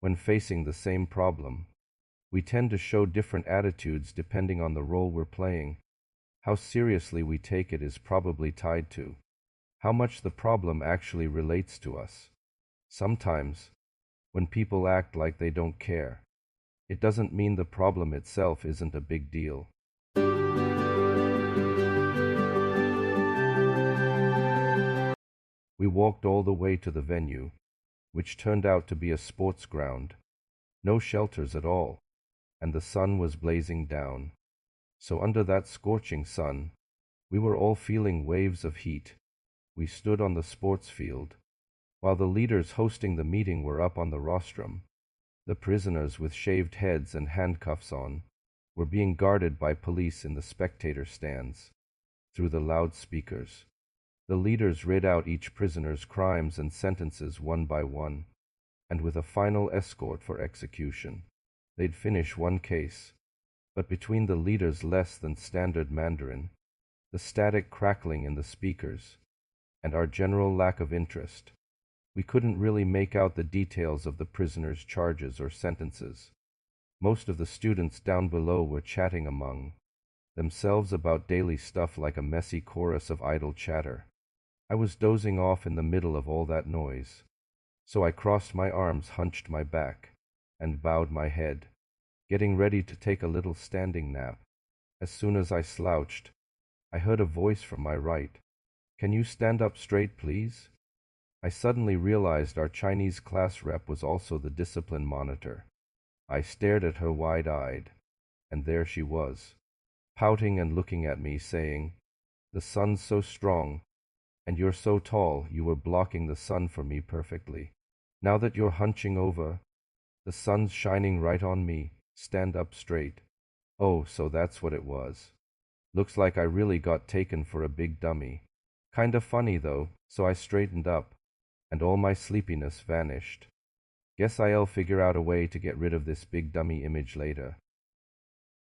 When facing the same problem, we tend to show different attitudes depending on the role we're playing. How seriously we take it is probably tied to how much the problem actually relates to us. Sometimes, when people act like they don't care, it doesn't mean the problem itself isn't a big deal. We walked all the way to the venue, which turned out to be a sports ground. No shelters at all, and the sun was blazing down. So under that scorching sun, we were all feeling waves of heat. We stood on the sports field, while the leaders hosting the meeting were up on the rostrum. The prisoners with shaved heads and handcuffs on were being guarded by police in the spectator stands. Through the loudspeakers, the leaders read out each prisoner's crimes and sentences one by one, and with a final escort for execution. They'd finish one case, but between the leaders' less than standard Mandarin, the static crackling in the speakers, and our general lack of interest, we couldn't really make out the details of the prisoners' charges or sentences. Most of the students down below were chatting among themselves about daily stuff like a messy chorus of idle chatter. I was dozing off in the middle of all that noise, so I crossed my arms, hunched my back, and bowed my head, getting ready to take a little standing nap. As soon as I slouched, I heard a voice from my right. "Can you stand up straight, please?" I suddenly realized our Chinese class rep was also the discipline monitor. I stared at her wide-eyed, and there she was, pouting and looking at me, saying, "The sun's so strong, and you're so tall, you were blocking the sun for me perfectly. Now that you're hunching over, the sun's shining right on me. Stand up straight." Oh, so that's what it was. Looks like I really got taken for a big dummy. Kinda funny though, so I straightened up, and all my sleepiness vanished. Guess I'll figure out a way to get rid of this big dummy image later.